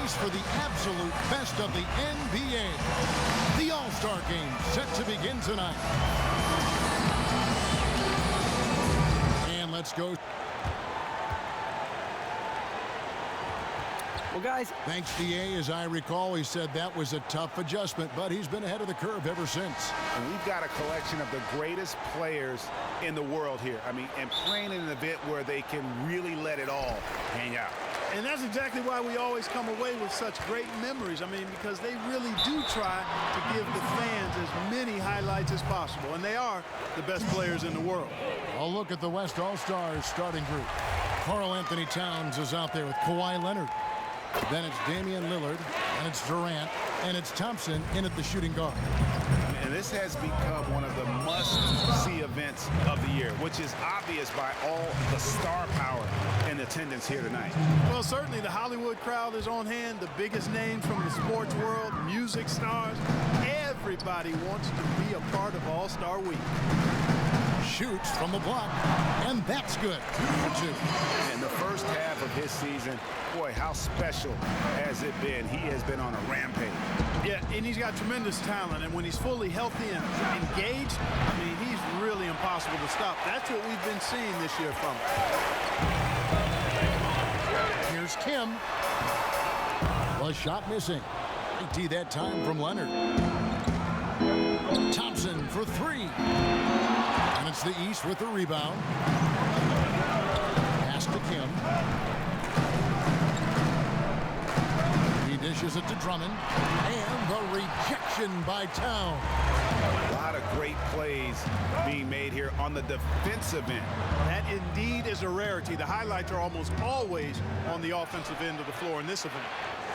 race for the absolute best of the NBA. The All-Star Game set to begin tonight. And let's go. Well, guys, thanks, DA. As I recall, he said that was a tough adjustment, but he's been ahead of the curve ever since. And we've got a collection of the greatest players in the world here. I mean, and playing in an event where they can really let it all hang out. And that's exactly why we always come away with such great memories. I mean, because they really do try to give the fans as many highlights as possible. And they are the best players in the world. A look at the West All-Stars starting group. Karl Anthony Towns is out there with Kawhi Leonard. Then it's Damian Lillard, and it's Durant, and it's Thompson in at the shooting guard. And this has become one of the must-see events of the year, which is obvious by all the star power in attendance here tonight. Well, certainly the Hollywood crowd is on hand, the biggest names from the sports world, music stars. Everybody wants to be a part of All-Star Week. Shoots from the block, and that's good. 2 for 2. In the first half of his season, boy, how special has it been? He has been on a rampage. Yeah, and he's got tremendous talent, and when he's fully healthy and engaged, I mean, he's really impossible to stop. That's what we've been seeing this year from him. Here's Kim. The shot missing. IT that time from Leonard. Thompson for 3. And it's the East with the rebound. Pass to Kim. He dishes it to Drummond. And the rejection by Towns. A lot of great plays being made here on the defensive end. That indeed is a rarity. The highlights are almost always on the offensive end of the floor in this event.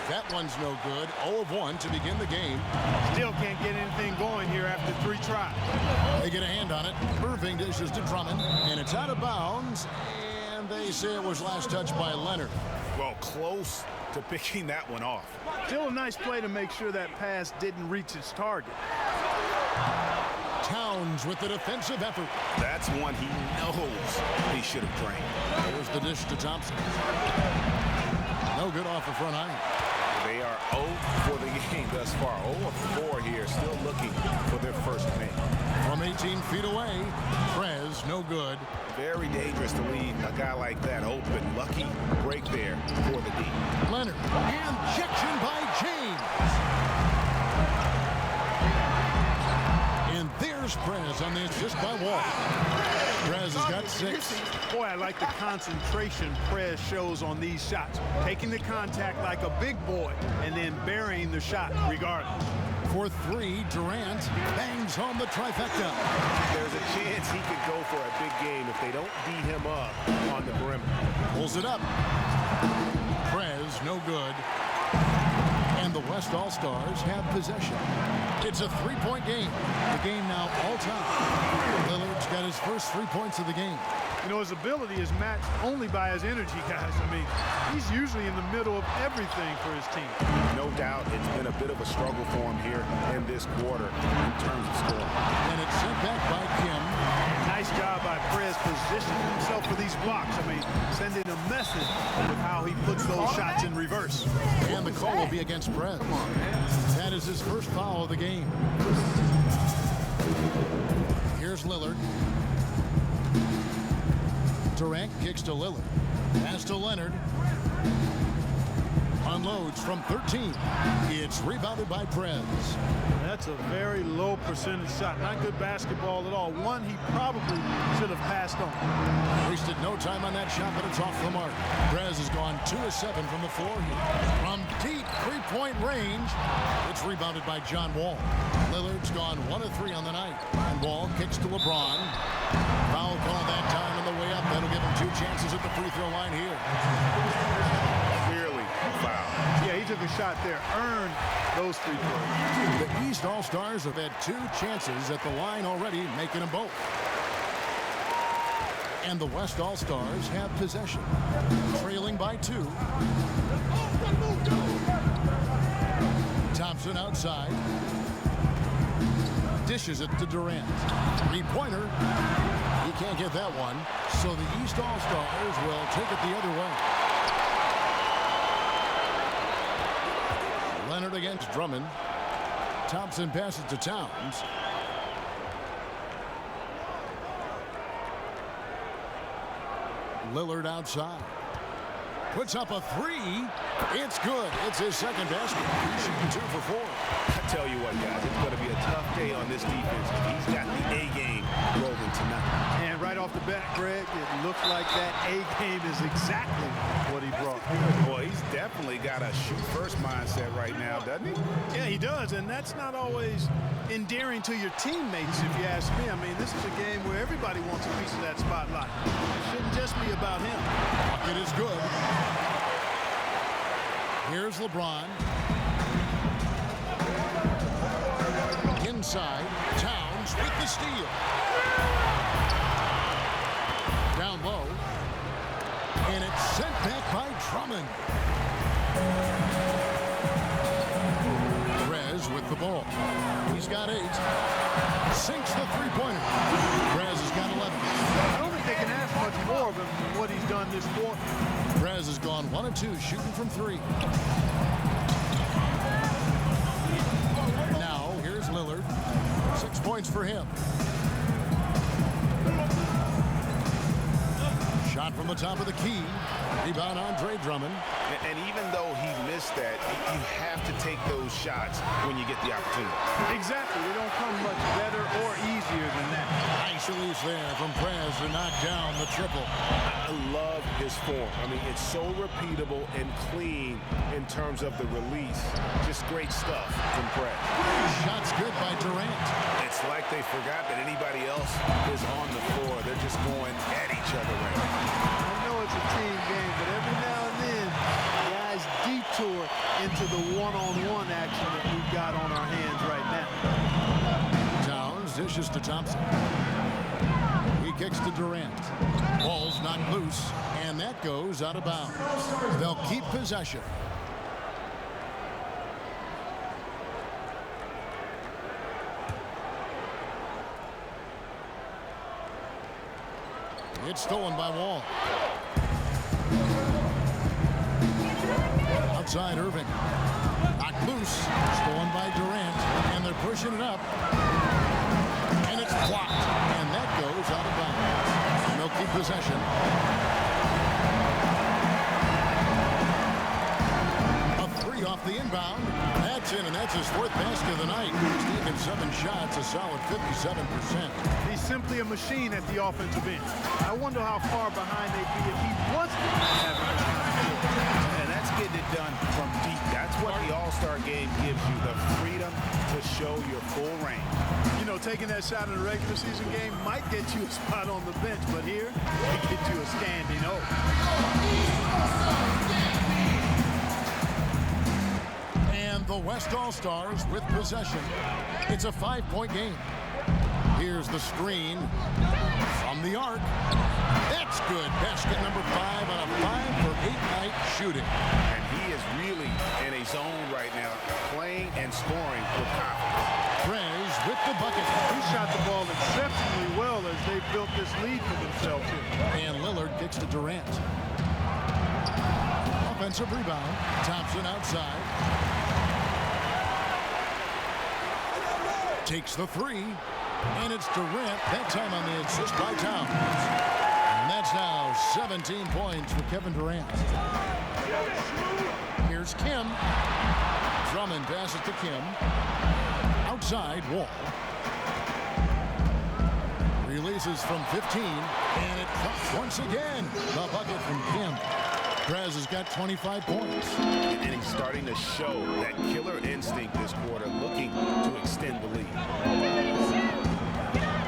That one's no good. 0 of 1 to begin the game. Still can't get anything going here after 3 tries. They get a hand on it. Irving dishes to Drummond, and it's out of bounds. And they say it was last touched by Leonard. Well, close to picking that one off. Still a nice play to make sure that pass didn't reach its target. Towns with the defensive effort. That's one he knows he should have drained. There's the dish to Thompson. No good off the front iron. They are 0 for the game thus far. 0 of 4 here, still looking for their first make. From 18 feet away, Prez, no good. Very dangerous to leave a guy like that open. Lucky break there for the D. Leonard, injection by James. And there's Prez on the assist by Wall. Prez has got 6. Boy, I like the concentration Prez shows on these shots. Taking the contact like a big boy and then burying the shot regardless. For 3, Durant bangs home the trifecta. There's a chance he could go for a big game if they don't beat him up on the perimeter. Pulls it up. Prez, no good. And the West All-Stars have possession. It's a 3-point game. The game now all-time. Lillard's got his first 3 points of the game. You know, his ability is matched only by his energy, guys. I mean, he's usually in the middle of everything for his team. No doubt it's been a bit of a struggle for him here in this quarter in terms of scoring. And it's sent back by Kim. Nice job by Prez positioning himself for these blocks. I mean, sending a message with how he puts those shots in reverse. And the call will be against Prez. That is his first foul of the game. Here's Lillard. Durant kicks to Lillard. Pass to Leonard. Unloads from 13. It's rebounded by Prez. That's a very low percentage shot. Not good basketball at all. One he probably should have passed on. Wasted no time on that shot, but it's off the mark. Prez has gone 2 of 7 from the floor here. From deep 3-point range, it's rebounded by John Wall. Lillard's gone 1 of 3 on the night. And Wall kicks to LeBron. Foul call that time on the way up. That'll give him 2 chances at the free throw line here. Clearly a foul. Yeah, he took a shot there. Earned those free throws. The East All-Stars have had 2 chances at the line already, making them both. And the West All-Stars have possession, trailing by 2. Thompson outside. Dishes it to Durant. 3-pointer. He can't get that one. So the East All-Stars will take it the other way. Lillard against Drummond. Thompson passes to Towns. Lillard outside. Puts up a three. It's good. It's his second basket. He's shooting 2 for 4. I tell you what, guys, it's going to be a tough day on this defense. He's got the A game rolling tonight. And right off the bat, Greg, it looks like that A game is exactly what he brought. Boy, he's definitely got a shoot-first mindset right now, doesn't he? Yeah, he does, and that's not always endearing to your teammates, if you ask me. I mean, this is a game where everybody wants a piece of that spotlight. It shouldn't just be about him. Bucket is good. Here's LeBron. Inside, Towns with the steal. Down low. And it's sent back by Drummond. Perez with the ball. He's got 8. Sinks the three-pointer. Perez has got 11. I don't think they can ask much more of him than what he's done this quarter. Perez has gone 1 of 2, shooting from 3. Now, here's Lillard. 6 points for him. Shot from the top of the key. Rebound Andre Drummond. And even though he missed that, you have to take those shots when you get the opportunity. Exactly. They don't come much better or easier than that. Nice release there from Perez to knock down the triple. I love his form. I mean, it's so repeatable and clean in terms of the release. Just great stuff from Perez. Shot's good by Durant. It's like they forgot that anybody else is on the floor. They're just going at each other right now. I know it's a team game, but every now and then, guys detour into the one-on-one action that we've got on our hands right now. Towns dishes to Thompson. He kicks to Durant. Ball's knocked loose, and that goes out of bounds. They'll keep possession. It's stolen by Wall. Outside Irving. Knocked loose. Stolen by Durant. And they're pushing it up. And it's blocked. And that goes out of bounds. And they'll keep possession. A 3 off the inbound. That's in, and that's his 4th basket of the night. He's taken 7 shots, a solid 57%. He's simply a machine at the offensive end. I wonder how far behind they'd be if he wasn't having this kind of score. And that's getting it done from deep. That's what the All-Star game gives you, the freedom to show your full range. You know, taking that shot in a regular season game might get you a spot on the bench, but here, it gets you a standing O. And the West All-Stars with possession. It's a 5-point game. Here's the screen from the arc. That's good. Basket number 5 on a 5-for-8 night shooting. And he is really in a zone right now, playing and scoring with confidence. Perez with the bucket. He shot the ball exceptionally well as they built this lead for themselves here. And Lillard kicks to Durant. Offensive rebound. Thompson outside. Takes the 3. And it's Durant, that time on the assist by Towns. And that's now 17 points for Kevin Durant. Here's Kim. Drummond passes to Kim. Outside, Wall. Releases from 15. And it comes once again. The bucket from Kim. Perez has got 25 points. And he's starting to show that killer instinct this quarter, looking to extend the lead.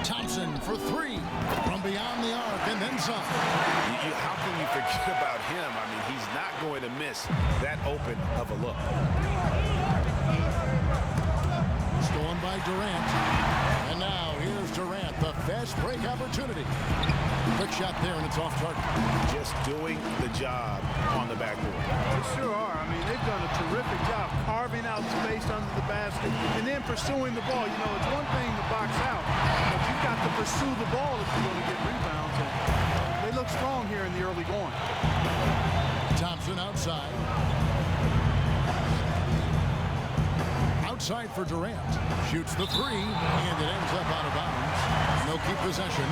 Thompson for 3 from beyond the arc and then some. How can you forget about him? I mean, he's not going to miss that open of a look. Stolen by Durant. And now here's Durant, the fast break opportunity. Quick shot there, and it's off target. Just doing the job on the backboard. They sure are. I mean, they've done a terrific job carving out space under the basket and then pursuing the ball. You know, it's one thing to box out, but you've got to pursue the ball if you're going to get rebounds. And they look strong here in the early going. Thompson outside. outside for Durant. Shoots the three, and it ends up out of bounds. They'll keep possession.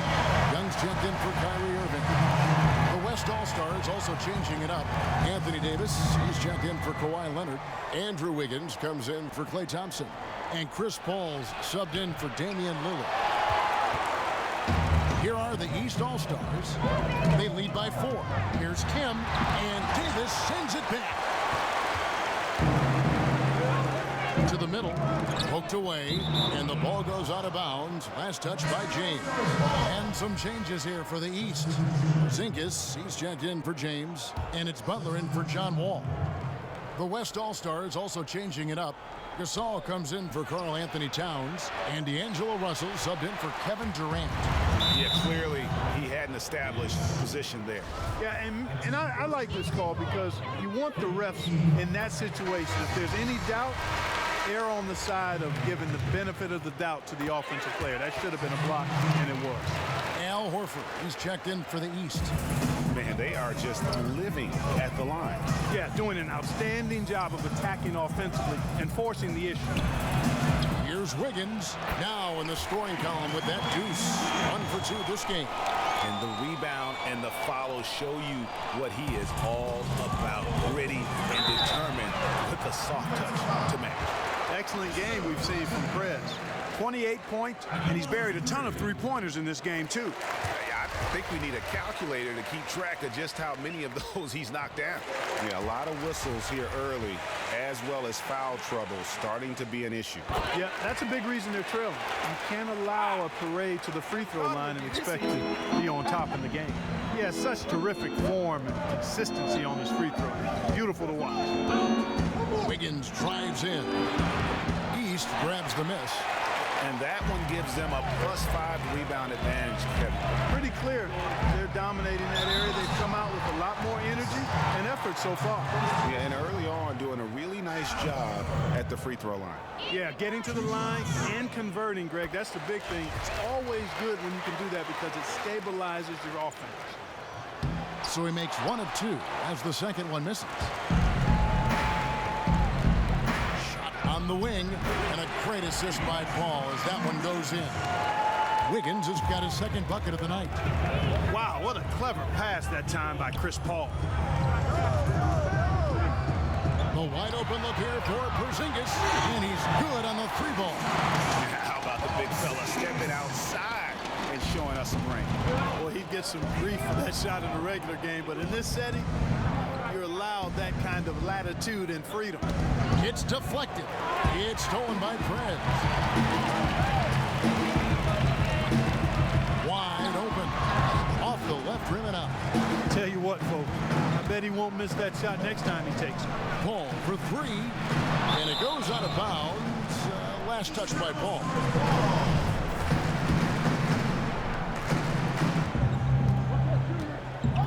Young's checked in for Kyrie Irving. The West All-Stars also changing it up. Anthony Davis, he's checked in for Kawhi Leonard. Andrew Wiggins comes in for Klay Thompson. And Chris Paul's subbed in for Damian Lillard. Here are the East All-Stars. They lead by 4. Here's Kim, and Davis sends it back. To the middle, poked away, and the ball goes out of bounds. Last touch by James. And some changes here for the East. Zingas, he's checked in for James, and it's Butler in for John Wall. The West All-Stars also changing it up. Gasol comes in for Karl Anthony Towns, and D'Angelo Russell subbed in for Kevin Durant. Yeah, clearly he had an established position there. Yeah, and I like this call because you want the refs in that situation. If there's any doubt, err on the side of giving the benefit of the doubt to the offensive player. That should have been a block, and it was. Al Horford, he's checked in for the East. Man, they are just living at the line. Yeah, doing an outstanding job of attacking offensively and forcing the issue. Here's Wiggins, now in the scoring column with that deuce. 1 for 2 this game. And the rebound and the follow show you what he is all about. Gritty and determined with the soft touch to match. Excellent game we've seen from Prez. 28 points, and he's buried a ton of three-pointers in this game, too. I think we need a calculator to keep track of just how many of those he's knocked down. Yeah, a lot of whistles here early, as well as foul trouble starting to be an issue. Yeah, that's a big reason they're trailing. You can't allow a parade to the free throw line and expect to be on top in the game. He has such terrific form and consistency on his free throw. Beautiful to watch. Wiggins drives in. East grabs the miss. And that one gives them a +5 rebound advantage, Kevin. Pretty clear. They're dominating that area. They've come out with a lot more energy and effort so far. Yeah, and early on doing a really nice job at the free throw line. Yeah, getting to the line and converting, Greg. That's the big thing. It's always good when you can do that because it stabilizes your offense. So he makes 1 of 2 as the second one misses. On the wing, and a great assist by Paul as that one goes in. Wiggins has got his second bucket of the night. Wow, what a clever pass that time by Chris Paul. The wide open look here for Porzingis, and he's good on the 3-ball. How about the big fella stepping outside and showing us some range? Well, he'd get some grief for that shot in the regular game, but in this setting, you're allowed that kind of latitude and freedom. It's deflected. It's stolen by Prez. Wide open. Off the left rim and out. Tell you what, folks, I bet he won't miss that shot next time he takes it. Paul for 3, and it goes out of bounds. Last touch by Paul.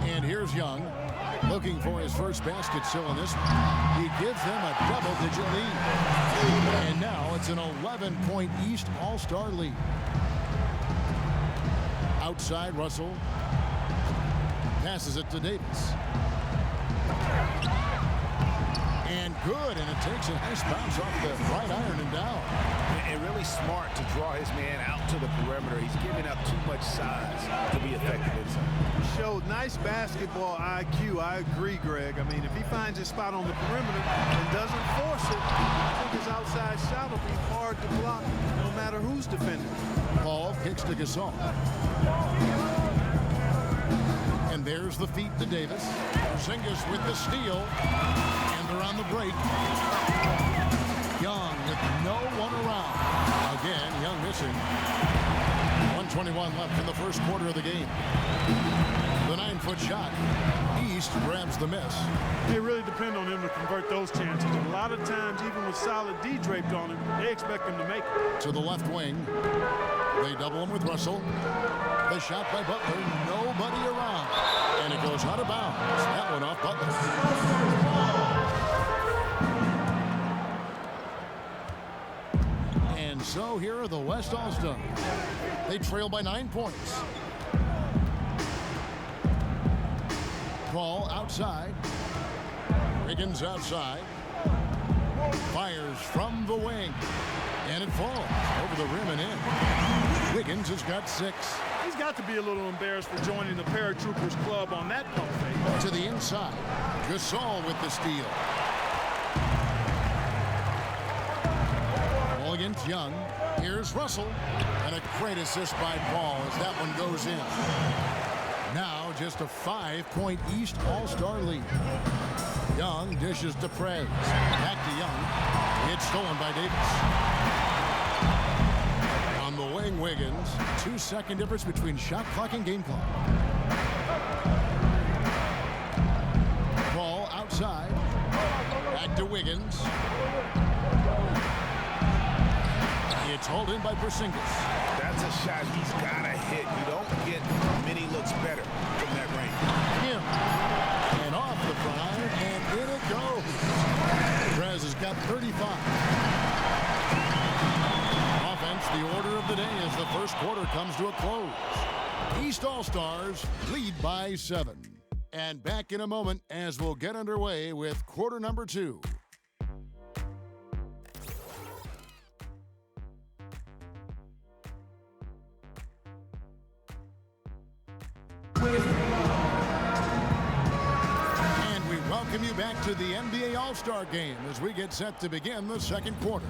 And here's Young. Looking for his first basket still in this one. He gives them a double-digit lead. And now it's an 11-point East All-Star lead. Outside, Russell passes it to Davis. And good, and it takes a nice bounce off the right iron and down. And really smart to draw his man out to the perimeter. He's giving up too much size to be effective inside. Showed nice basketball IQ. I agree, Greg. I mean, if he finds his spot on the perimeter and doesn't force it, I think his outside shot will be hard to block no matter who's defending. Paul kicks to Gasol. And there's the feed to Davis. Porzingis with the steal. And they're on the break. Young with no one around. Again, Young missing. 1:21 left in the first quarter of the game. The 9-foot shot. East grabs the miss. They really depend on him to convert those chances. And a lot of times, even with solid D draped on him, they expect him to make it. To the left wing. They double him with Russell. The shot by Butler. Nobody around. And it goes out of bounds. That one off Butler. And so here are the West All-Stars. They trail by 9 points. Paul outside. Wiggins outside. Fires fires from the wing. And it falls over the rim and in. Wiggins has got 6. He's got to be a little embarrassed for joining the Paratroopers club on that pump fake. To the inside. Gasol with the steal. Ball against Young. Here's Russell. And a great assist by Paul as that one goes in. Now just a 5-point East All-Star lead. Young dishes to Prez. Back to Young. It's stolen by Davis. On the wing, Wiggins. 2-second difference between shot clock and game clock. Ball outside. Back to Wiggins. It's hauled in by Porzingis. That's a shot he's got to hit. You don't get many looks better from that range. Him. And off the front, and in it goes. Prez has got 35. Offense, the order of the day as the first quarter comes to a close. East All-Stars lead by 7. And back in a moment as we'll get underway with quarter number 2. And we welcome you back to the NBA All-Star Game as we get set to begin the second quarter.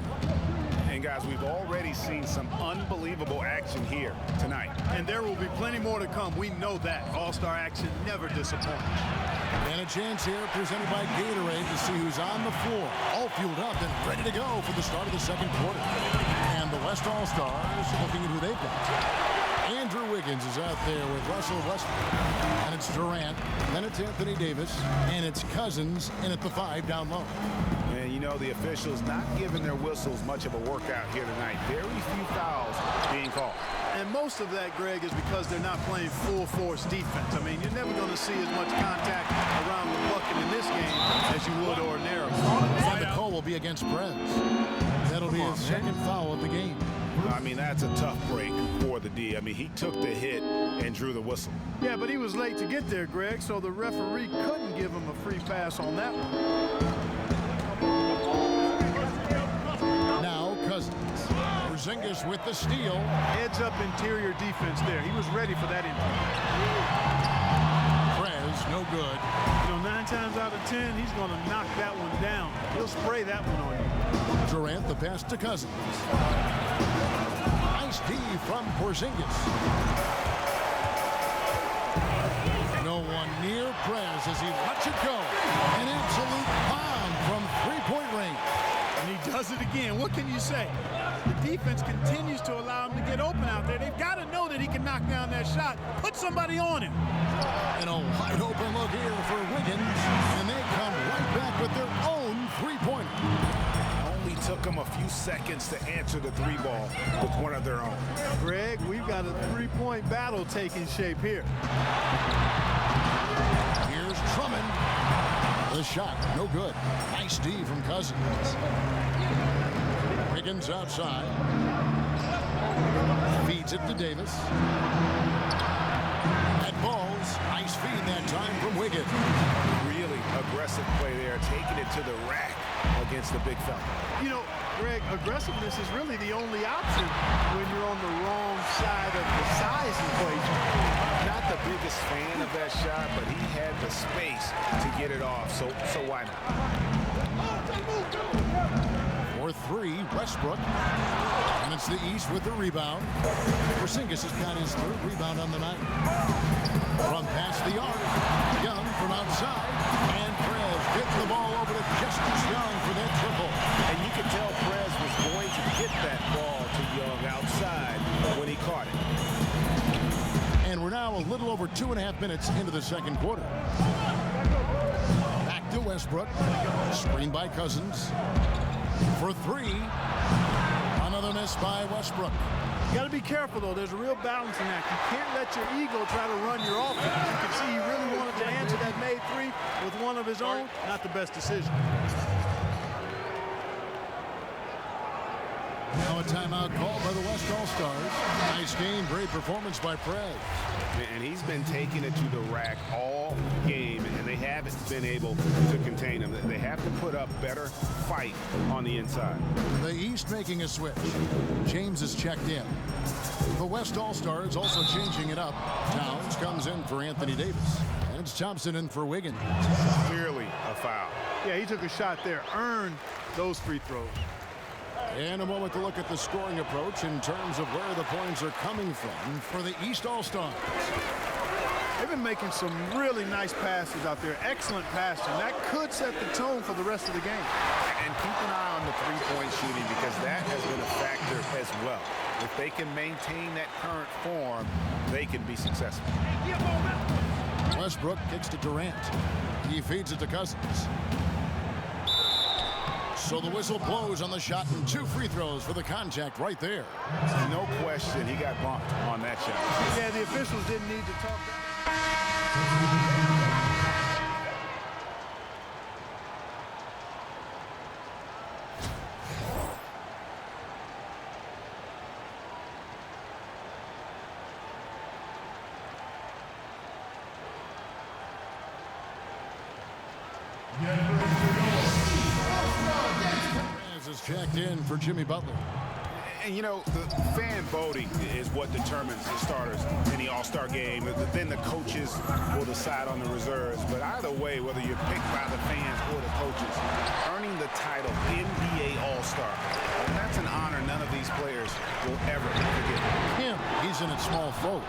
And guys, we've already seen some unbelievable action here tonight. And there will be plenty more to come. We know that. All-Star action never disappoints. And a chance here presented by Gatorade to see who's on the floor. All fueled up and ready to go for the start of the second quarter. And the West All-Stars looking at who they've got. Andrew Wiggins is out there with Russell Westbrook. And it's Durant. Then it's Anthony Davis. And it's Cousins in at the 5 down low. And you know, the officials not giving their whistles much of a workout here tonight. Very few fouls being called. And most of that, Greg, is because they're not playing full-force defense. I mean, you're never going to see as much contact around the bucket in this game as you would ordinarily. And the call will be against Prez. That'll be his second foul of the game. I mean, that's a tough break for the D. I mean, he took the hit and drew the whistle. Yeah, but he was late to get there, Greg, so the referee couldn't give him a free pass on that one. Now Cousins. Porzingis with the steal. Heads up interior defense there. He was ready for that injury. Prez, no good. You know, 9 times out of 10, he's going to knock that one down. He'll spray that one on you. Durant, the pass to Cousins. Nice D from Porzingis. No one near Prez as he lets it go. An absolute bomb from three-point range. And he does it again. What can you say? The defense continues to allow him to get open out there. They've got to know that he can knock down that shot. Put somebody on him. And a wide open look here for Wiggins. And they come right back with their own three-pointer. Only took them a few seconds to answer the 3-ball with one of their own. Greg, we've got a 3-point battle taking shape here. Here's Drummond. The shot, no good. Nice D from Cousins. Wiggins outside. Feeds it to Davis. That ball's nice feed that time from Wiggins. Really aggressive play there, taking it to the rack against the big fella. You know, Greg, aggressiveness is really the only option when you're on the wrong side of the size equation. Not the biggest fan of that shot, but he had the space to get it off, so why not? For 3, Westbrook. And it's the East with the rebound. Porzingis has got his 3rd rebound on the night. From past the arc. Young from outside. And Prez getting the ball over to Justice Young for that triple. And you could tell Prez was going to get that ball to Young outside when he caught it. And we're now a little over 2.5 minutes into the second quarter. Back to Westbrook. Screen by Cousins. For 3. Another miss by Westbrook. You got to be careful, though. There's a real balancing act. You can't let your ego try to run your offense. You can see he really wanted to answer that made 3 with one of his own. Not the best decision. Now a timeout called by the West All-Stars. Nice game, great performance by Prez. And he's been taking it to the rack all game, and they haven't been able to contain him. They have to put up better fight on the inside. The East making a switch. James is checked in. The West All-Stars also changing it up. Towns comes in for Anthony Davis. And it's Thompson in for Wiggins. Clearly a foul. Yeah, he took a shot there, earned those free throws. And a moment to look at the scoring approach in terms of where the points are coming from for the East All-Stars. They've been making some really nice passes out there. Excellent passing. That could set the tone for the rest of the game. And keep an eye on the three-point shooting, because that has been a factor as well. If they can maintain that current form, they can be successful. Westbrook kicks to Durant. He feeds it to Cousins. So the whistle blows on the shot, and 2 free throws for the contact right there. No question, he got bumped on that shot. Yeah, the officials didn't need to talk that. Is checked in for Jimmy Butler. And, you know, the fan voting is what determines the starters in the All-Star game. Then the coaches will decide on the reserves. But either way, whether you're picked by the fans or the coaches, earning the title NBA All-Star, that's an honor none of these players will ever forget. Him, he's in at small forward.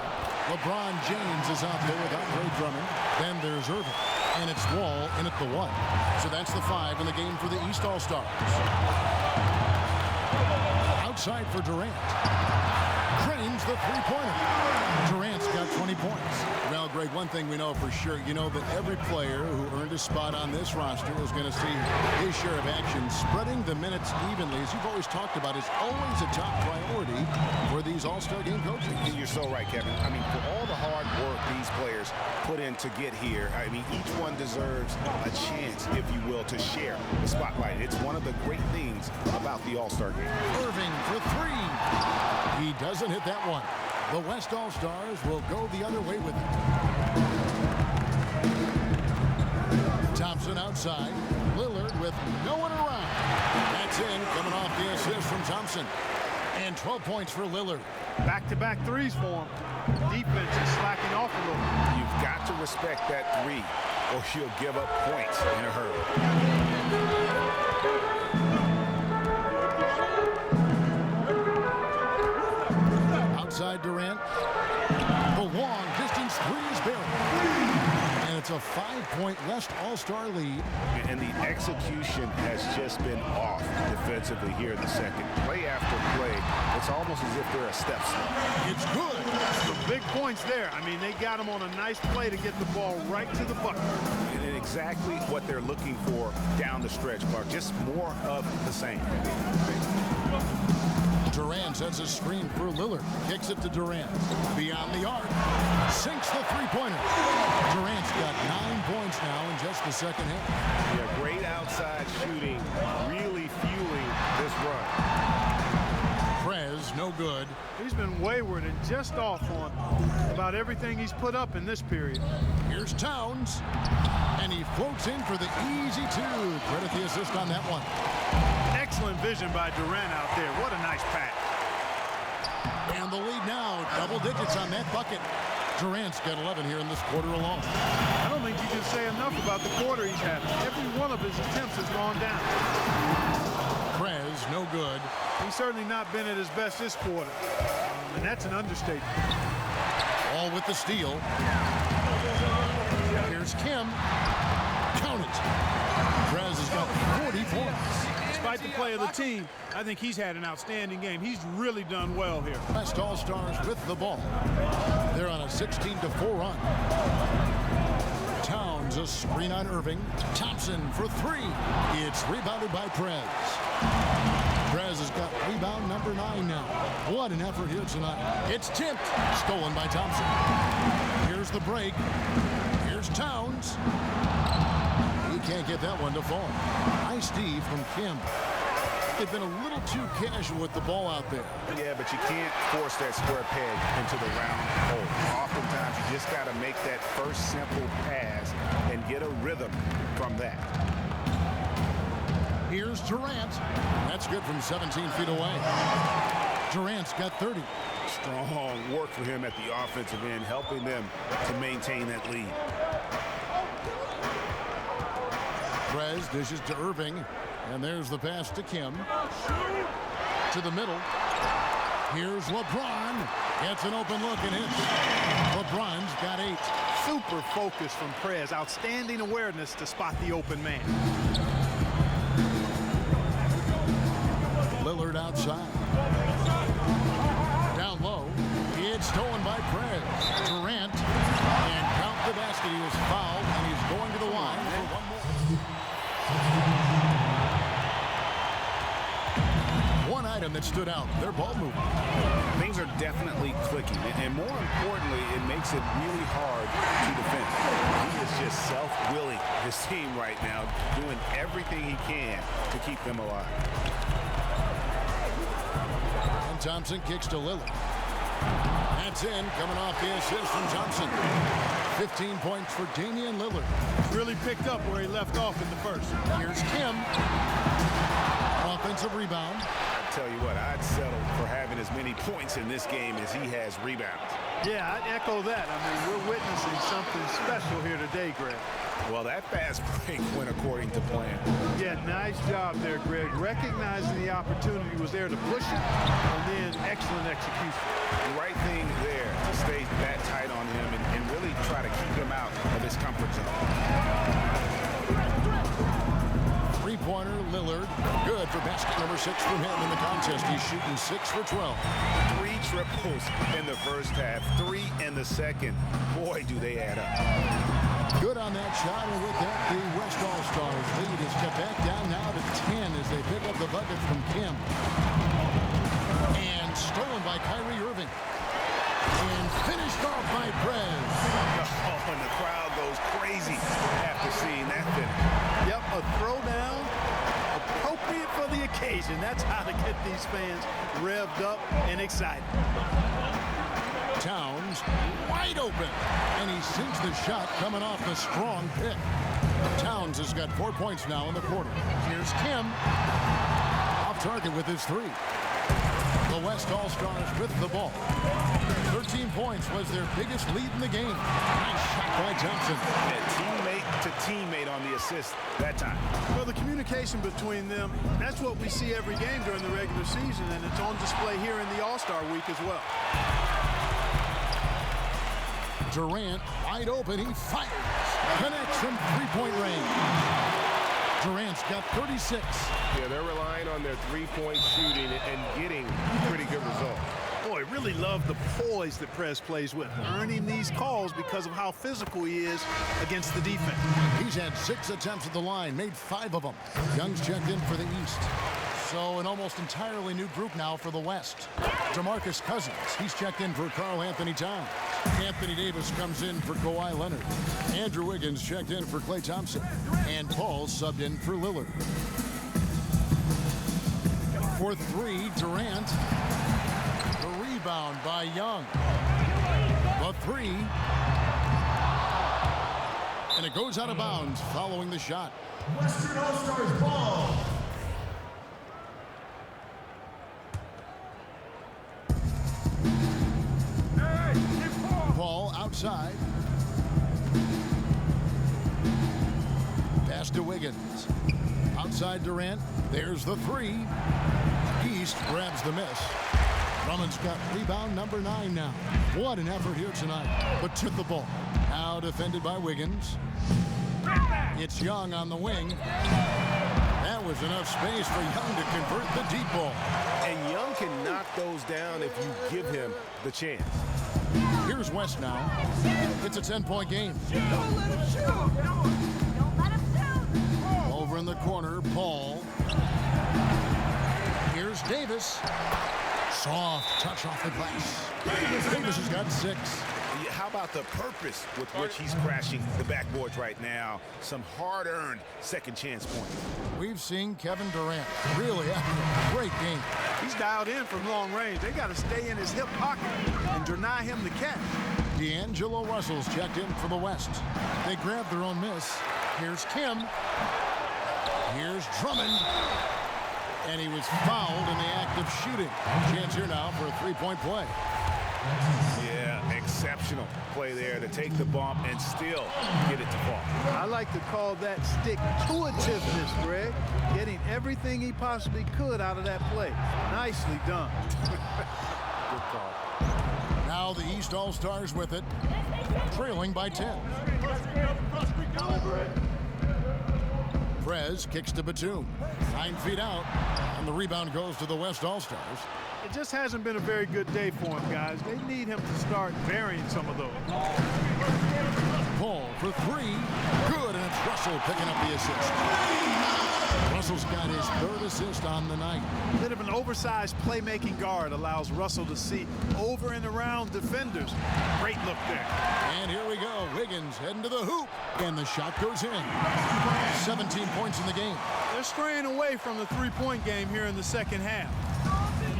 LeBron James is out there without Ray Drummond. Then there's Irving. And it's Wall in at the 1. So that's the 5 in the game for the East All-Stars. Outside for Durant. Cranes the three-pointer. Durant's got 20 points. Well, Greg, one thing we know for sure, you know that every player who earned a spot on this roster is going to see his share of action. Spreading the minutes evenly, as you've always talked about, is always a top priority for these All-Star game coaches. You're so right, Kevin. I mean, for all the hard work these players put in to get here, I mean, each one deserves a chance, if you will, to share the spotlight. It's one of the great things about the All-Star game. Irving for 3. He doesn't hit that one. The West All-Stars will go the other way with it. Thompson outside. Lillard with no one around. That's in, coming off the assist from Thompson. And 12 points for Lillard. Back-to-back threes for him. Defense is slacking off a little. You've got to respect that 3, or you'll give up points in a hurry. Outside Durant. The long distance 3 is buried. And it's a 5-point West All-Star lead. And the execution has just been off defensively here in the second. Play after play, it's almost as if they're a step slow. It's good. Some big points there. I mean, they got him on a nice play to get the ball right to the bucket. And exactly what they're looking for down the stretch, Mark. Just more of the same. Durant sets a screen for Lillard. Kicks it to Durant. Beyond the arc. Sinks the three-pointer. Durant's got 9 points now in just the second half. Yeah, great outside shooting, really fueling this run. Prez, no good. He's been wayward and just off on about everything he's put up in this period. Here's Towns. And he floats in for the easy 2. Credit the assist on that one. Excellent vision by Durant out there. What a nice pass. And the lead now, double digits on that bucket. Durant's got 11 here in this quarter alone. I don't think you can say enough about the quarter he's had. Every one of his attempts has gone down. Prez, no good. He's certainly not been at his best this quarter. And that's an understatement. All with the steal. Here's Kim. Count it. Prez has got 40 points. Despite the play of the team, I think he's had an outstanding game. He's really done well here. West All-Stars with the ball. They're on a 16-4 run. Towns, a screen on Irving. Thompson for 3. It's rebounded by Prez. Prez has got rebound number 9 now. What an effort here tonight. It's tipped. Stolen by Thompson. Here's the break. Here's Towns. He can't get that one to fall. Nice D from Kim. they've been a little too casual with the ball out there. Yeah, but you can't force that square peg into the round hole. Oftentimes, you just got to make that first simple pass and get a rhythm from that. Here's Durant. That's good from 17 feet away. Durant's got 30. Strong work for him at the offensive end, helping them to maintain that lead. Prez dishes to Irving, and there's the pass to Kim. To the middle. Here's LeBron. Gets an open look and hits. LeBron's got 8. Super focus from Prez. Outstanding awareness to spot the open man. Lillard outside. Down low. It's stolen by Prez. Durant. And count the basket. He was fouled, and he's going to the line for one more. One item that stood out, their ball movement. Things are definitely clicking, and more importantly, it makes it really hard to defend. He is just self-willing, his team right now, doing everything he can to keep them alive. And Thompson kicks to Lillard. That's in, coming off the assist from Thompson. 15 points for Damian Lillard. Really picked up where he left off in the first. Here's Kim. Offensive rebound. I tell you what, I'd settle for having as many points in this game as he has rebounds. Yeah, I'd echo that. I mean, we're witnessing something special here today, Greg. Well, that fast break went according to plan. Yeah, nice job there, Greg. Recognizing the opportunity was there to push it, and then excellent execution. The right thing there to stay that tight on him and really try to keep him out of his comfort zone. Three-pointer, Lillard. Good for basket number 6 from him in the contest. He's shooting 6 for 12. 3 triples in the first half, 3 in the second. Boy, do they add up. Good on that shot, and with that, the West All-Stars lead is cut back down now to 10 as they pick up the bucket from Kim. And stolen by Kyrie Irving. And finished off by Prez. Oh, and the crowd goes crazy after seeing that finish. Yep, a throwdown appropriate for the occasion. That's how to get these fans revved up and excited. Towns wide open, and he sinks the shot coming off the strong pick. Towns has got 4 points now in the quarter. Here's Kim. Off target with his 3. The West All-Stars with the ball. 13 points was their biggest lead in the game. Nice shot by Thompson. And teammate to teammate on the assist that time. Well, the communication between them, that's what we see every game during the regular season, and it's on display here in the All-Star week as well. Durant wide open. He fires. Connects from three-point range. Durant's got 36. Yeah, they're relying on their three-point shooting and getting pretty good results. Boy, really love the poise that Prez plays with, earning these calls because of how physical he is against the defense. He's had 6 attempts at the line, made 5 of them. Young's checked in for the East. So an almost entirely new group now for the West. DeMarcus Cousins, he's checked in for Karl Anthony Towns. Anthony Davis comes in for Kawhi Leonard. Andrew Wiggins checked in for Klay Thompson. And Paul subbed in for Lillard. For 3, Durant. The rebound by Young. The 3. And it goes out of bounds following the shot. Western All-Stars ball. Paul outside. Pass to Wiggins. Outside Durant. There's the 3. East grabs the miss. Drummond's got rebound number 9 now. What an effort here tonight. But took the ball. Now defended by Wiggins. It's Young on the wing. That was enough space for Young to convert the deep ball. And Young can knock those down if you give him the chance. Here's West now. It's a 10-point game. Don't let him shoot. Don't let him shoot. Over in the corner, Paul. Here's Davis. Soft touch off the glass. Davis has got 6. How how about the purpose with which he's crashing the backboards right now? Some hard-earned second chance points. We've seen Kevin Durant really having a great game. He's dialed in from long range. They got to stay in his hip pocket and deny him the catch. D'Angelo Russell's checked in for the West. They grab their own miss. Here's Kim. Here's Drummond. And he was fouled in the act of shooting. Chance here now for a three-point play. Yeah, exceptional play there to take the bump and still get it to fall. I like to call that stick-to-itiveness, Greg. Getting everything he possibly could out of that play. Nicely done. Good call. Now the East All-Stars with it, trailing by 10. Prez kicks to Batum. 9 feet out, and the rebound goes to the West All-Stars. It just hasn't been a very good day for him, guys. They need him to start varying some of those. Paul for three. Good, and it's Russell picking up the assist. Russell's got his third assist on the night. A bit of an oversized playmaking guard allows Russell to see over and around defenders. Great look there. And here we go. Wiggins heading to the hoop, and the shot goes in. 17 points in the game. They're straying away from the three-point game here in the second half. And,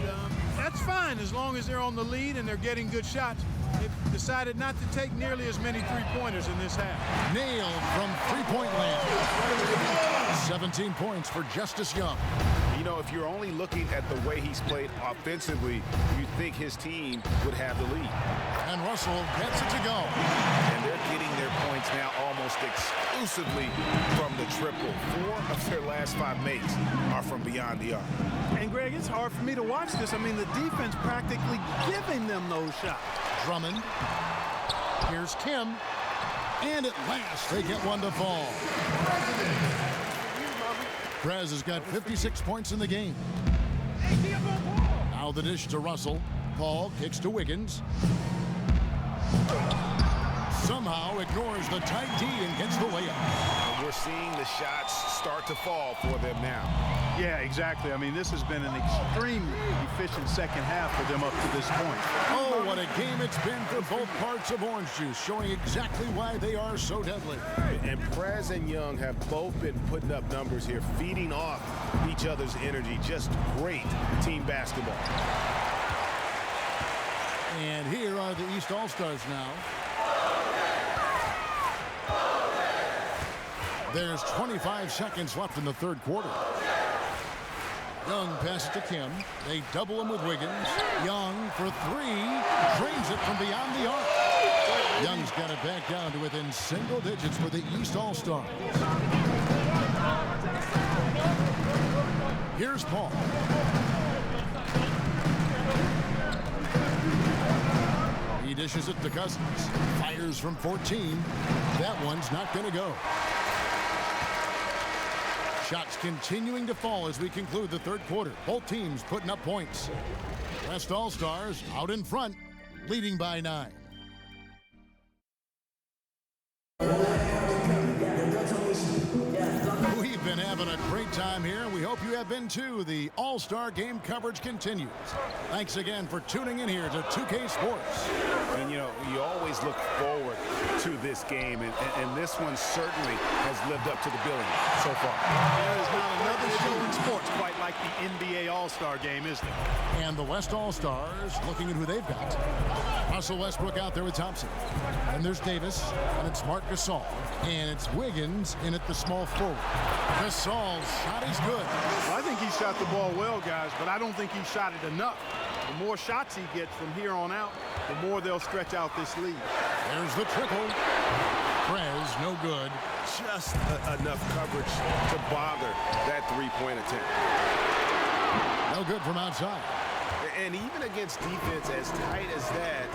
that's fine as long as they're on the lead and they're getting good shots. They've decided not to take nearly as many three-pointers in this half. Nailed from three-point land. 17 points for Justice Young. You know, if you're only looking at the way he's played offensively, you'd think his team would have the lead. And Russell gets it to go. And they're getting their points now almost exclusively from the triple. 4 of their last 5 makes are from beyond the arc. And, Greg, it's hard for me to watch this. I mean, the defense practically giving them those shots. Drummond. Here's Kim. And at last, they get one to fall. Prez has got 56 points in the game. Now the dish to Russell. Paul kicks to Wiggins. Somehow ignores the tight D and gets the layup. And we're seeing the shots start to fall for them now. Yeah, exactly. I mean, this has been an extremely efficient second half for them up to this point. Oh, what a game it's been for both parts of Orange Juice, showing exactly why they are so deadly. And Prez and Young have both been putting up numbers here, feeding off each other's energy. Just great team basketball. And here are the East All-Stars now. There's 25 seconds left in the third quarter. Young passes to Kim. They double him with Wiggins. Young for three. Drains it from beyond the arc. Young's got it back down to within single digits for the East All-Stars. Here's Paul. He dishes it to Cousins. Fires from 14. That one's not going to go. Shots continuing to fall as we conclude the third quarter. Both teams putting up points. West All-Stars out in front, leading by 9. We've been having a great time here, and we hope you have been too. The All-Star Game coverage continues. Thanks again for tuning in here to 2K Sports. And, you know, you always look forward to this game, and this one certainly has lived up to the billing so far. There is not another show in sports quite like the NBA All-Star Game, is there? And the West All-Stars looking at who they've got. Russell Westbrook out there with Thompson. And there's Davis, and it's Marc Gasol. And it's Wiggins in at the small forward. Gasol's shot is good. Well, I think he shot the ball well, guys, but I don't think he shot it enough. The more shots he gets from here on out, the more they'll stretch out this lead. There's the triple. Prez, no good. Just enough coverage to bother that three-point attempt. No good from outside. And even against defense as tight as that,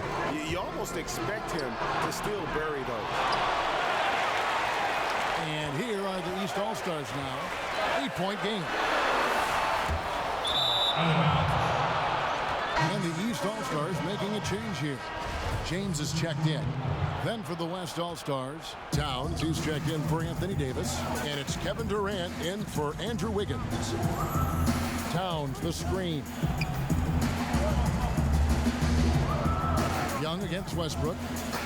you almost expect him to still bury those. And here are the East All-Stars now. 8-point game. And the East All-Stars making a change here. James is checked in. Then for the West All-Stars, Towns, who's checked in for Anthony Davis. And it's Kevin Durant in for Andrew Wiggins. Towns, the screen. Young Young against Westbrook.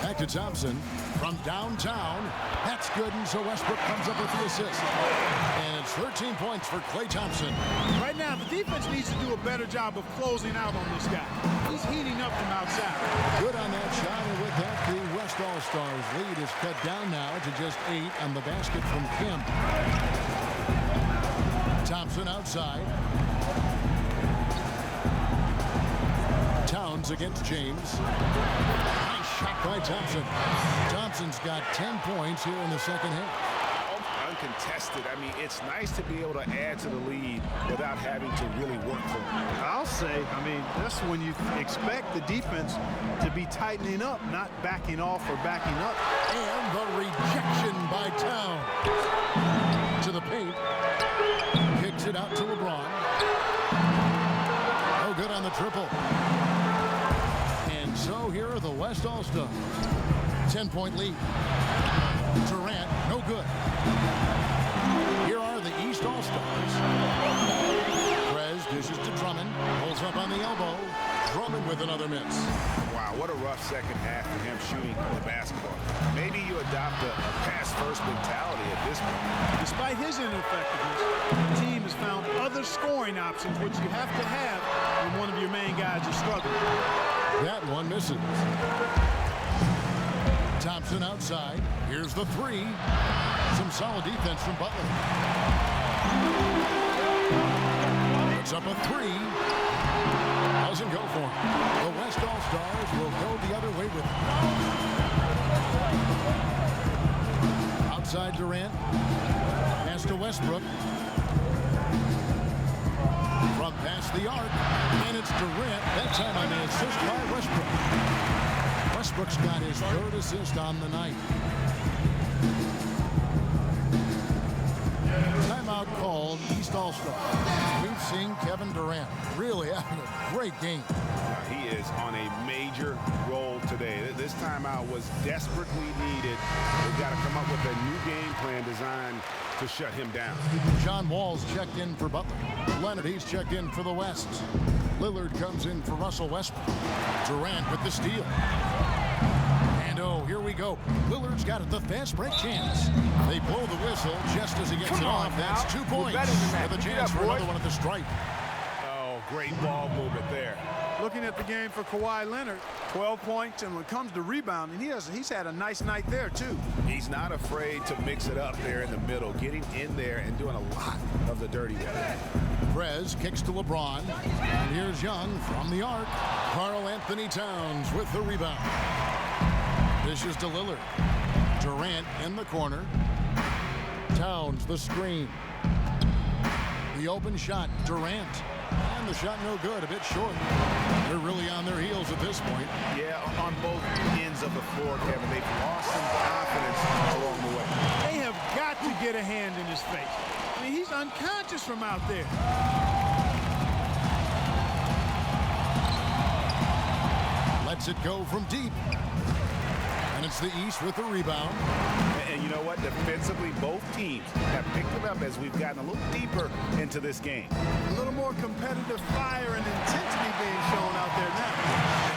Back to Thompson from downtown. That's good, and so Westbrook comes up with the assist. And it's 13 points for Klay Thompson. Right now, the defense needs to do a better job of closing out on this guy. He's heating up from outside. Good on that shot, and with that, the West All-Stars lead is cut down now to just 8 on the basket from Kim. Thompson outside. Towns against James. Nice shot by Thompson. Thompson's got 10 points here in the second half. Uncontested. I mean, it's nice to be able to add to the lead without having to really work for it. I'll say, I mean, that's when you expect the defense to be tightening up, not backing off or backing up. And the rejection by Towns. To the paint. Kicks it out to LeBron. No good on the triple. And so here are the West All-Stars. 10-point lead. Durant, no good. Here are the East All-Stars. Prez dishes to Drummond. Pulls up on the elbow. Drummond with another miss. Wow, what a rough second half for him shooting the basketball. Maybe you adopt a pass-first mentality at this point. Despite his ineffectiveness, the team has found other scoring options, which you have to have when one of your main guys is struggling. That one misses. Thompson outside. Here's the three. Some solid defense from Butler. Puts up a three. Doesn't go for him. The West All-Stars will go the other way with him. Outside Durant. Pass to Westbrook. From past the arc. And it's Durant. That time on the assist by Westbrook. Westbrook's got his third assist on the night. Timeout called, East All-Stars. We've seen Kevin Durant really having a great game. He is on a major roll today. This timeout was desperately needed. They've got to come up with a new game plan designed to shut him down. John Wall's checked in for Butler. Leonard, he's checked in for the West. Lillard comes in for Russell Westbrook. Durant with the steal. And oh, here we go. Lillard's got it, the fast break chance. They blow the whistle just as he gets it off. That's 2 points. With a chance for another one at the stripe. Oh, great ball movement there. Looking at the game for Kawhi Leonard, 12 points, and when it comes to rebounding, he's had a nice night there, too. He's not afraid to mix it up there in the middle, getting in there and doing a lot of the dirty work. Prez kicks to LeBron. And here's Young from the arc. Karl Anthony Towns with the rebound. Dishes to Lillard. Durant in the corner. Towns the screen. The open shot, Durant. And the shot no good, a bit short. They're really on their heels at this point. Yeah, on both ends of the floor, Kevin. They've lost some confidence along the way. They have got to get a hand in his face. I mean, he's unconscious from out there. Lets it go from deep. And it's the East with the rebound. And you know what? Defensively, both teams have picked it up as we've gotten a little deeper into this game. A little more competitive fire and intensity being shown out there now.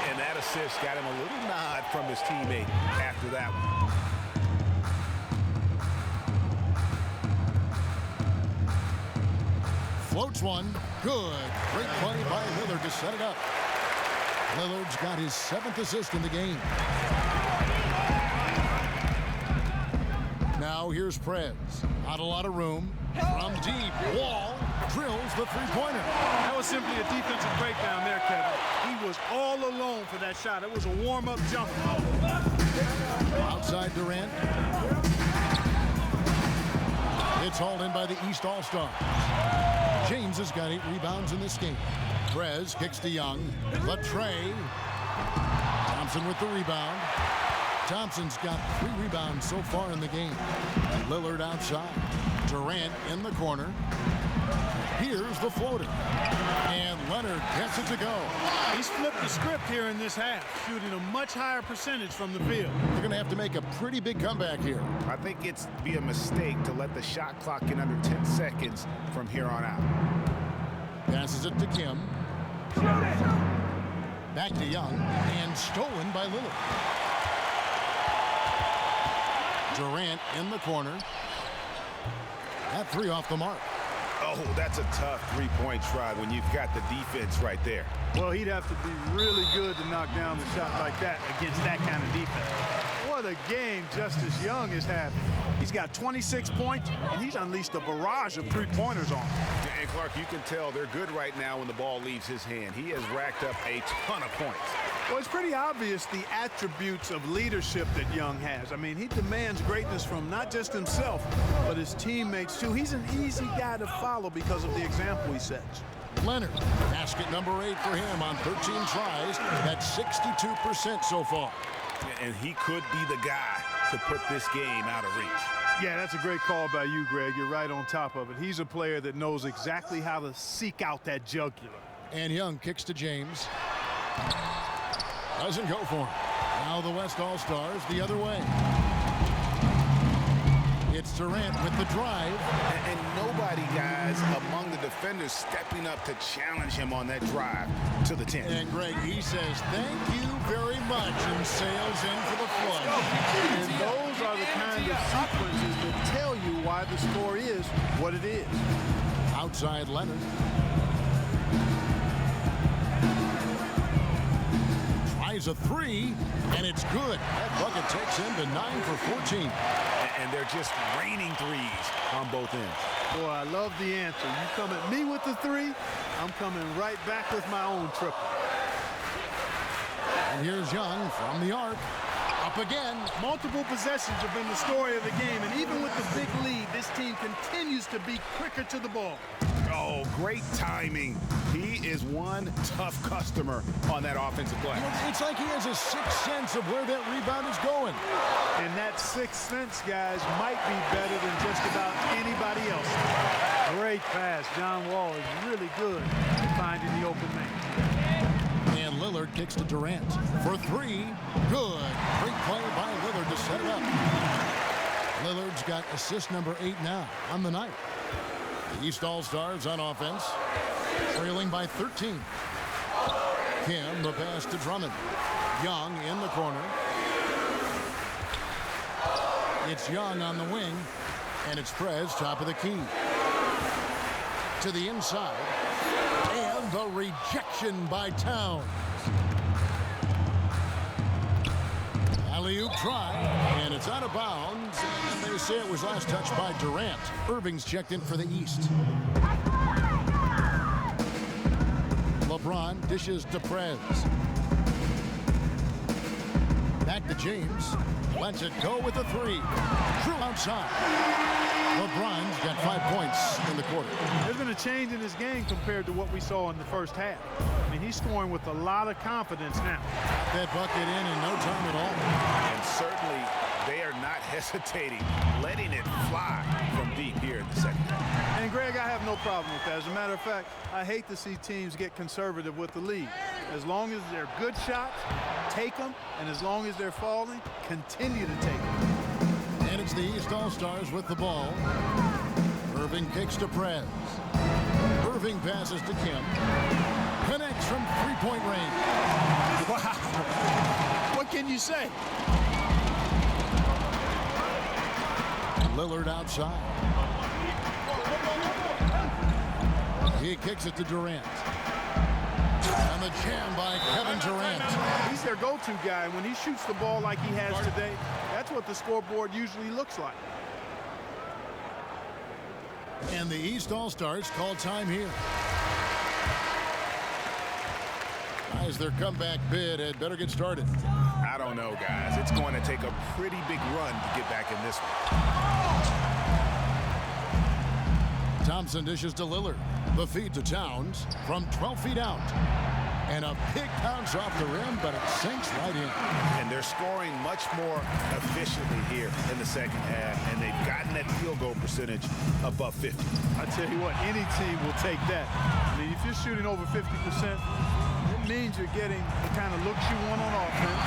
And that assist got him a little nod from his teammate after that one. Floats one. Good. Great play by Lillard to set it up. Lillard's got his 7th assist in the game. Now here's Prez. Not a lot of room. From deep. Wall drills the three-pointer. That was simply a defensive breakdown there, Kevin. He was all alone for that shot. It was a warm-up jumper. Outside Durant. It's hauled in by the East All-Stars. James has got 8 rebounds in this game. Prez kicks to Young. Latre. Thompson with the rebound. Thompson's got 3 rebounds so far in the game. Lillard outside. Durant in the corner. Here's the floater. And Leonard gets it to go. He's flipped the script here in this half, shooting a much higher percentage from the field. They're going to have to make a pretty big comeback here. I think it's be a mistake to let the shot clock get under 10 seconds from here on out. Passes it to Kim. Back to Young, and stolen by Lillard. Durant in the corner. That three off the mark. Oh, that's a tough three-point try when you've got the defense right there. Well, he'd have to be really good to knock down the shot like that against that kind of defense. What a game Justice Young is having. He's got 26 points, and he's unleashed a barrage of three-pointers on him. And Clark, you can tell they're good right now when the ball leaves his hand. He has racked up a ton of points. Well, it's pretty obvious the attributes of leadership that Young has. I mean, he demands greatness from not just himself, but his teammates, too. He's an easy guy to follow because of the example he sets. Leonard, basket number 8 for him on 13 tries. That's 62% so far. And he could be the guy to put this game out of reach. Yeah, that's a great call by you, Greg. You're right on top of it. He's a player that knows exactly how to seek out that jugular. And Young kicks to James. Doesn't go for him. Now the West All-Stars the other way. It's Durant with the drive. And nobody, guys, among the defenders stepping up to challenge him on that drive to the 10. And Greg, he says, thank you very much, and sails in for the flush. And those are the kind of sequences that tell you why the score is what it is. Outside Leonard. Tries a three, and it's good. That bucket takes him to 9 for 14. And they're just raining threes on both ends. Boy, I love the answer. You come at me with the three, I'm coming right back with my own triple. And here's Young from the arc. Up again. Multiple possessions have been the story of the game, and even with the big lead, this team continues to be quicker to the ball. Oh, great timing. He is one tough customer on that offensive play. It's like he has a sixth sense of where that rebound is going. And that sixth sense, guys, might be better than just about anybody else. Great pass. John Wall is really good at finding the open man. And Lillard kicks to Durant for three. Good. Great play by Lillard to set it up. Lillard's got assist number 8 now on the night. The East All-Stars on offense, trailing by 13. Kim, the pass to Drummond. Young in the corner. It's Young on the wing, and it's Prez top of the key. To the inside, and the rejection by Towns. Alley-oop try, and it's out of bounds. And they say it was last touched by Durant. Irving's checked in for the East. LeBron dishes to Prez. Back to James. Lets it go with a three. Drew outside. LeBron's got 5 points in the quarter. There's been a change in his game compared to what we saw in the first half. I mean, he's scoring with a lot of confidence now. That bucket in no time at all. And certainly they are not hesitating, letting it fly from deep here in the second half. And Greg, I have no problem with that. As a matter of fact, I hate to see teams get conservative with the lead. As long as they're good shots, take them. And as long as they're falling, continue to take them. And it's the East All-Stars with the ball. Irving kicks to Prez. Irving passes to Kim. Connects from three-point range. Wow. What can you say? Lillard outside. He kicks it to Durant. And the jam by Kevin Durant. He's their go-to guy. When he shoots the ball like he has today, that's what the scoreboard usually looks like. And the East All-Stars call time here. As their comeback bid had better get started. I don't know, guys. It's going to take a pretty big run to get back in this one. Thompson dishes to Lillard. The feed to Towns from 12 feet out. And a big bounce off the rim, but it sinks right in. And they're scoring much more efficiently here in the second half, and they've gotten that field goal percentage above 50. I tell you what, any team will take that. I mean, if you're shooting over 50%, it It means you're getting the kind of looks you want on offense,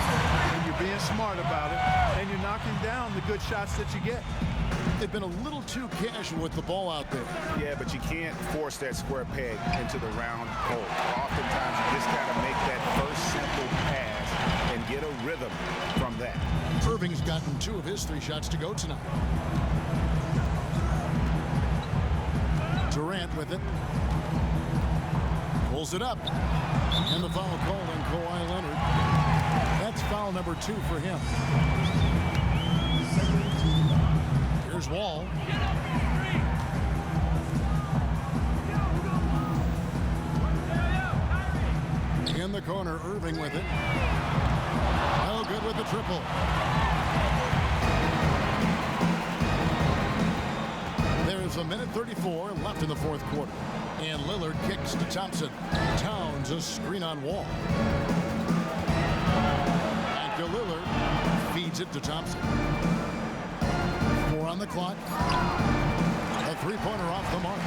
and you're being smart about it, and you're knocking down the good shots that you get. They've been a little too casual with the ball out there. Yeah, but you can't force that square peg into the round hole. Oftentimes, you just got to make that first simple pass and get a rhythm from that. Irving's gotten 2 of his 3 shots to go tonight. Durant with it. Pulls it up. And the foul called on Kawhi Leonard. That's foul number 2 for him. Here's Wall. In the corner, Irving with it. No good with the triple. There's a minute 34 left in the 4th quarter. And Lillard kicks to Thompson. Towns a screen on Wall. Back to Lillard. Feeds it to Thompson. 4 on the clock. A 3-pointer off the mark.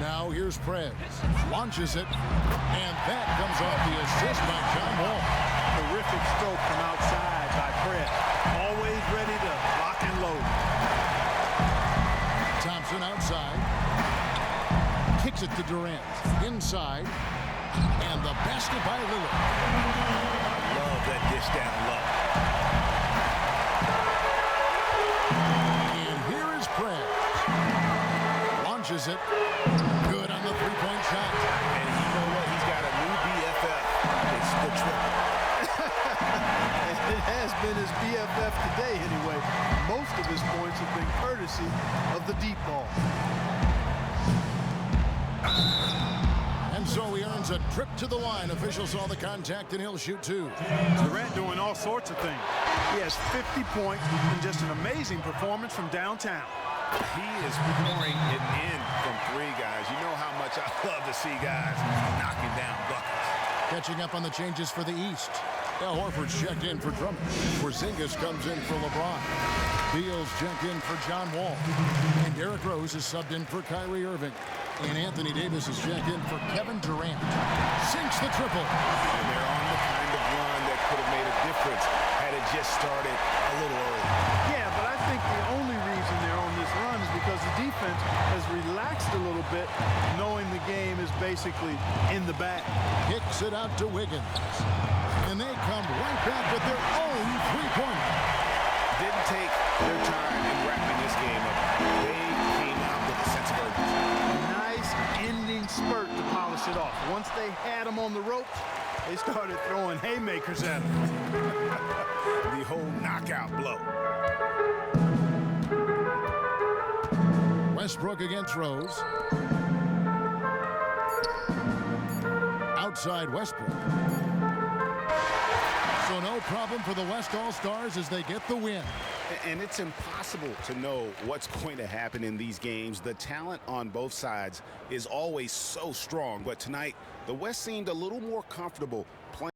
Now here's Prez. Launches it. And that comes off the assist by John Wall. Terrific stroke from outside by Prez. Always ready to lock and load. Thompson outside. Kicks it to Durant. Inside. And the basket by Lillard. Love that dish down low. And here is Prez. Launches it. Good on the 3-point shot. And you know what? He's got a new BFF. It's the triple. It has been his BFF today anyway. Most of his points have been courtesy of the deep ball. And so he earns a trip to the line. Officials saw the contact and he'll shoot 2. Durant doing all sorts of things. He has 50 points and just an amazing performance from downtown. He is pouring it in from 3, guys. You know how much I love to see guys knocking down buckets. Catching up on the changes for the East. Al Horford's checked in for Drummond. Porzingis comes in for LeBron. Beal's checked in for John Wall. And Derrick Rose is subbed in for Kyrie Irving. And Anthony Davis is checked in for Kevin Durant. Sinks the triple. And they're on the kind of run that could have made a difference had it just started a little early. Yeah, but I think the only reason they're on this run is because the defense has relaxed a little bit, knowing the game is basically in the bag. Kicks it out to Wiggins. And they come right back with their own 3-pointer. Didn't take their time in wrapping this game up. They came out with a sense of urgency. Nice ending spurt to polish it off. Once they had him on the ropes, they started throwing haymakers at him. The whole knockout blow. Westbrook against Rose. Outside Westbrook. So no problem for the West All-Stars as they get the win. And it's impossible to know what's going to happen in these games. The talent on both sides is always so strong. But tonight, the West seemed a little more comfortable playing.